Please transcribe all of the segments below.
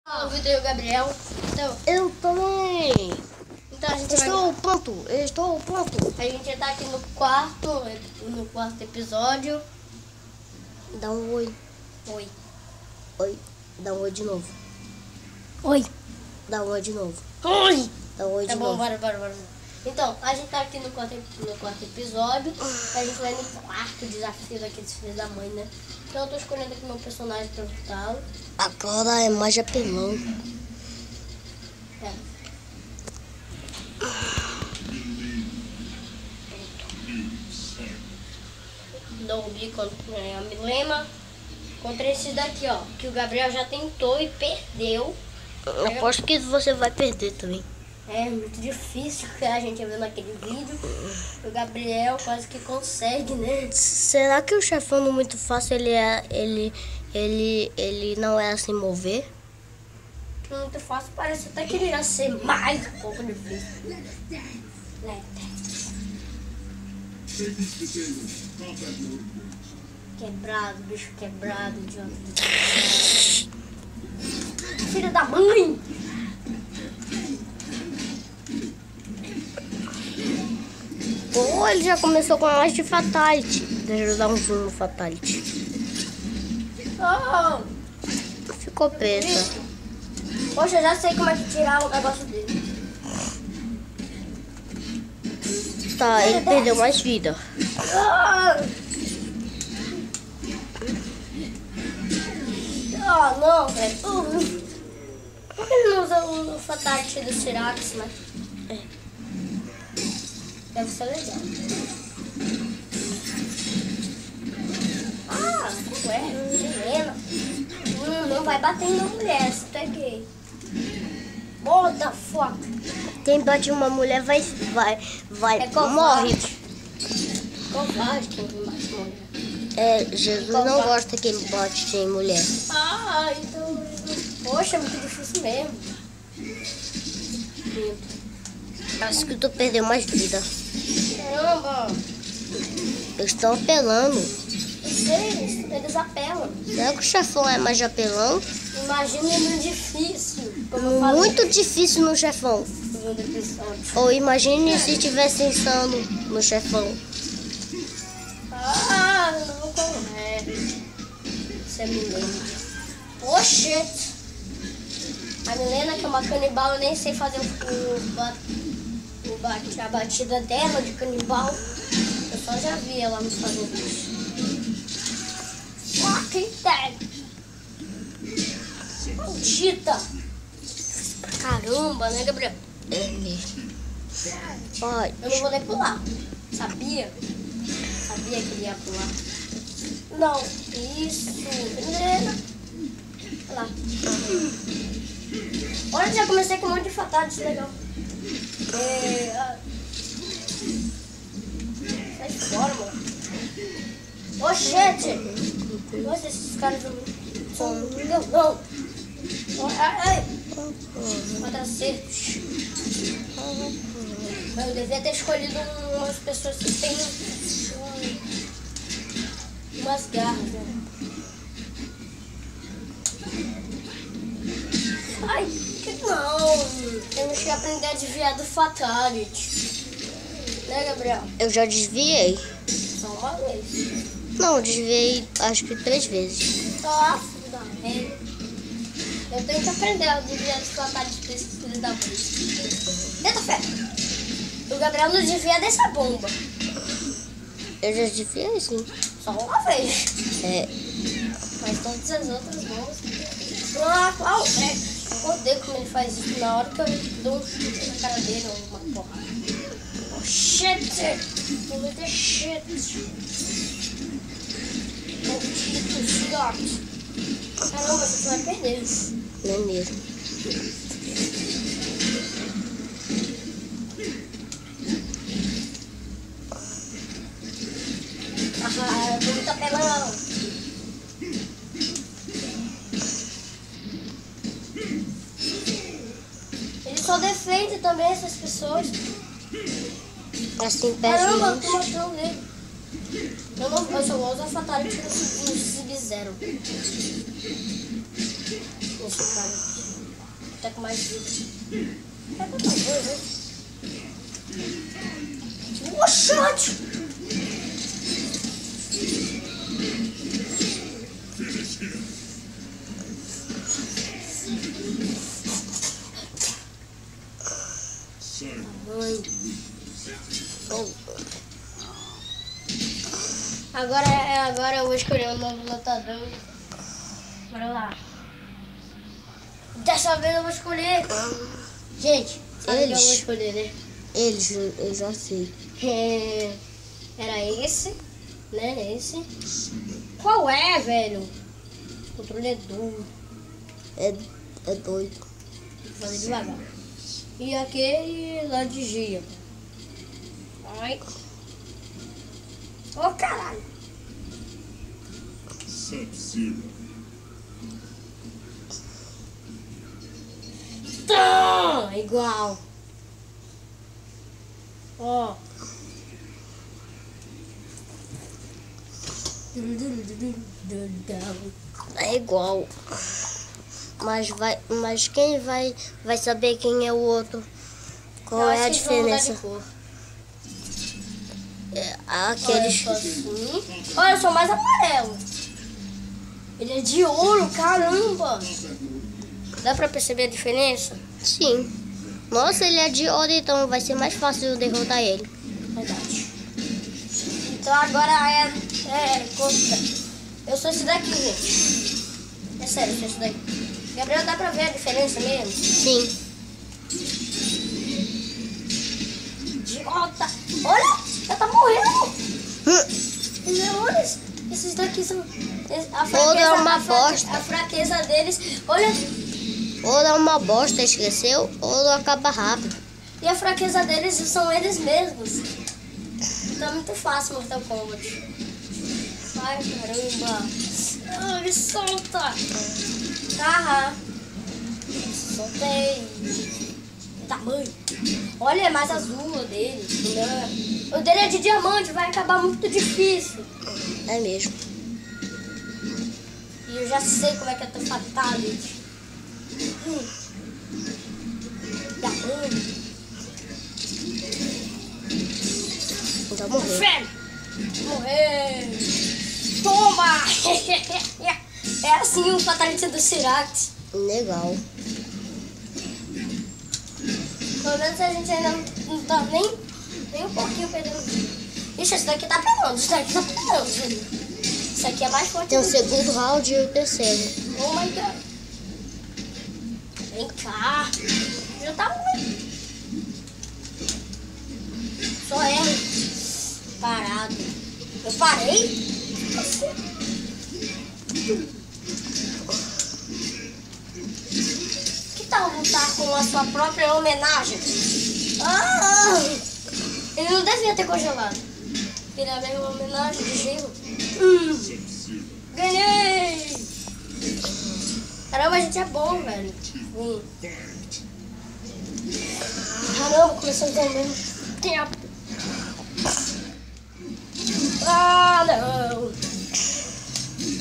O Vitor e o Gabriel. Então, Eu também. então a gente Estou pronto. Estou pronto. A gente tá aqui no quarto episódio. Dá um oi. Oi. Oi. Dá um oi de novo. Oi. Dá um oi de novo. Oi. Dá um oi Tá de bom, novo. bora. Então, a gente tá aqui no quarto episódio. A gente vai no quarto desafio daqueles filhos da mãe, né? Então eu tô escolhendo aqui meu personagem pra lutá-lo. Agora é mais apelão. É. Dou o bico a Milena contra esses daqui, ó. Que o Gabriel já tentou e perdeu. Eu aposto que você vai perder também. É muito difícil, que a gente viu naquele vídeo. O Gabriel quase que consegue, né? Será que o chefão no muito fácil ele não é assim mover? Muito fácil, parece até que ele ia ser mais um pouco difícil. Né? Quebrado, bicho quebrado, idiota. Filho da mãe! Ou ele já começou com mais de Fatality. Deixa eu dar um zoom no Fatality. Oh! Ficou presa. Poxa, eu já sei como é que tirar o negócio dele. Tá, ele perdeu mais vida. Ah, não, velho. Por que ele não usa o Fatality do Sirax, né? É. Deve ser legal. Ah, ué, Milena. Não vai bater em uma mulher, se tu é gay. What the fuck? Quem bate em uma mulher vai É morre. covarde. Covarde quem bate em mulher. É, Jesus não gosta quem bate em mulher. Ah, então... Poxa, é muito difícil mesmo. Acho que tu perdeu mais vida. Caramba. Eles estão apelando. Eu sei, eles apelam. Será que o chefão é mais de apelão? Imagina ele difícil. Como eu falei Muito difícil no chefão. no segundo episódio. Ou imagine se tivesse insano no chefão. Ah, eu não vou correr. Isso é Milena. Poxa! A Milena, que é uma canibal, eu nem sei fazer a batida dela de canibal. Eu só já vi ela me fazendo isso. Fucking dead! Maldita! Caramba, né, Gabriel? É mesmo. Pode. Eu não vou nem pular. Sabia? Sabia que ele ia pular. Não, isso. Milena. Olha lá. Olha, já comecei com um monte de fatality legal. Sai fora, mano. Oxente! Nossa, esses caras são não. Ai. Quatro acertos. Eu devia ter escolhido umas pessoas que têm umas garras, né? Ai, que não! Eu não cheguei a aprender a desviar do Fatality. Né, Gabriel? Eu já desviei. Só uma vez. Não, eu desviei acho que 3 vezes. Só filho da mãe. Eu tenho que aprender a desviar do Fatality desse filho da mãe. Eita fé! O Gabriel não desvia dessa bomba. Eu já desviei sim. Só uma vez. É. Mas todas as outras bombas. Ah, qual? Eu odeio como ele faz isso na hora que eu dou um chute na cara dele ou uma porrada. Oh, shit! Eu vou ter shit. Maldito shit. Caramba, você vai perder isso. Não é mesmo. Ah, eu tô muito apelão. Ele só defende também essas pessoas. Assim perde Caramba, eu muito. tô matando ele. Eu só vou usar Fatality no Sub-Zero. Esse cara tá com mais vida. Tá com mais vida, né? Oxante! Agora eu vou escolher um novo lutador. Bora lá. Dessa vez eu vou escolher. Gente, sabe o que eu vou escolher, né? Eles, eu já sei. Era esse, né? Esse. Qual é, velho? O controle é duro. É doido. Tem que fazer devagar. E aquele lá de Gia. Ai. Ô, caralho. Sub-Zero. Tá, igual. Ó. É igual. Mas quem vai saber quem é o outro? Qual é a diferença? Aqueles. Olha, eu sou mais amarelo. Ele é de ouro, caramba. Dá pra perceber a diferença? Sim. Nossa, ele é de ouro, então vai ser mais fácil derrotar ele. Verdade. Então agora eu sou esse daqui, gente. É sério, eu sou esse daqui. Gabriel, dá pra ver a diferença mesmo? Sim. Idiota! Olha! Já tá morrendo! Olha, esses daqui são... Ouro é uma bosta. A fraqueza deles... Olha... Ouro é uma bosta, esqueceu? Ouro acaba rápido. E a fraqueza deles são eles mesmos. Então é muito fácil Mortal Kombat. Ai, caramba. Ai, solta. Aham. Soltei. Tamanho. Olha, é mais azul o dele. O dele é de diamante, vai acabar muito difícil. É mesmo. E eu já sei como é que é teu fatality. Tamanho. Já morreu. Fred! Morreu! Toma! É assim o fatality do Cyrax. Legal. Pelo menos a gente ainda não tá nem um pouquinho perdendo. Ixi, esse daqui tá pegando, esse daqui tá pegando. Esse aqui é mais forte. Tem o segundo round e o terceiro. Oh my god. Vem cá. Já tá ruim. Só é parado. Eu parei? Que tal lutar com a sua própria homenagem? Ah! Ele não devia ter congelado. Ele é a minha homenagem de gelo. Ganhei! Caramba, a gente é bom, velho. Caramba, começou a ter o mesmo tempo. Ah, não!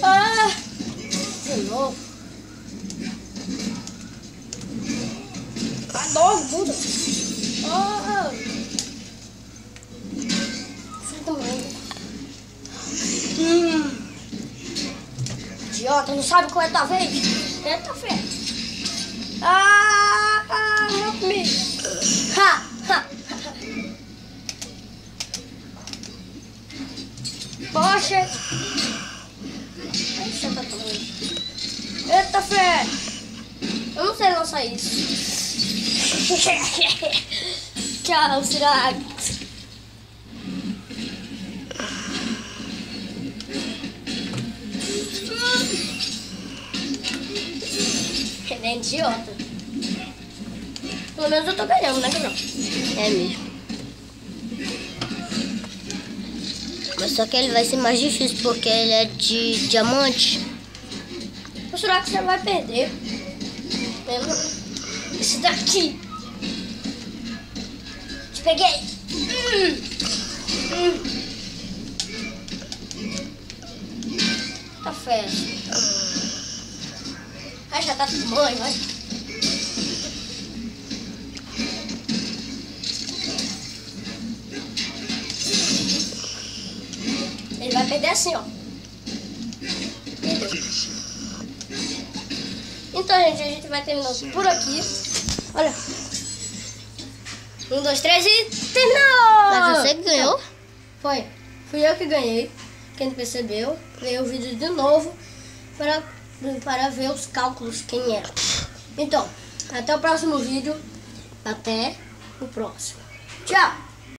Ah! De novo. Ah, novo, tudo. Ah! Sinto muito. Idiota, não sabe qual é a tua vez? Eita, fé. Help me. Ha, ha. Poxa. Deixa tá tomando. Eita, fé. Eu não sei lançar isso. Tchau, Cyrax. Ele é idiota. Pelo menos eu tô ganhando, né, Gabriel? É mesmo. Mas só que ele vai ser mais difícil porque ele é de diamante. O Cyrax já vai perder. Lembra? Esse daqui. Te peguei. Tá festa. já tá tamanho, vai. Ele vai perder assim, ó. Perdeu. Então, gente, a gente vai terminando por aqui. Olha. 1, 2, 3 e terminou! Mas você ganhou? Então, foi. Fui eu que ganhei. Quem não percebeu, veio o vídeo de novo para ver os cálculos, quem era. Então, até o próximo vídeo. Até o próximo. Tchau!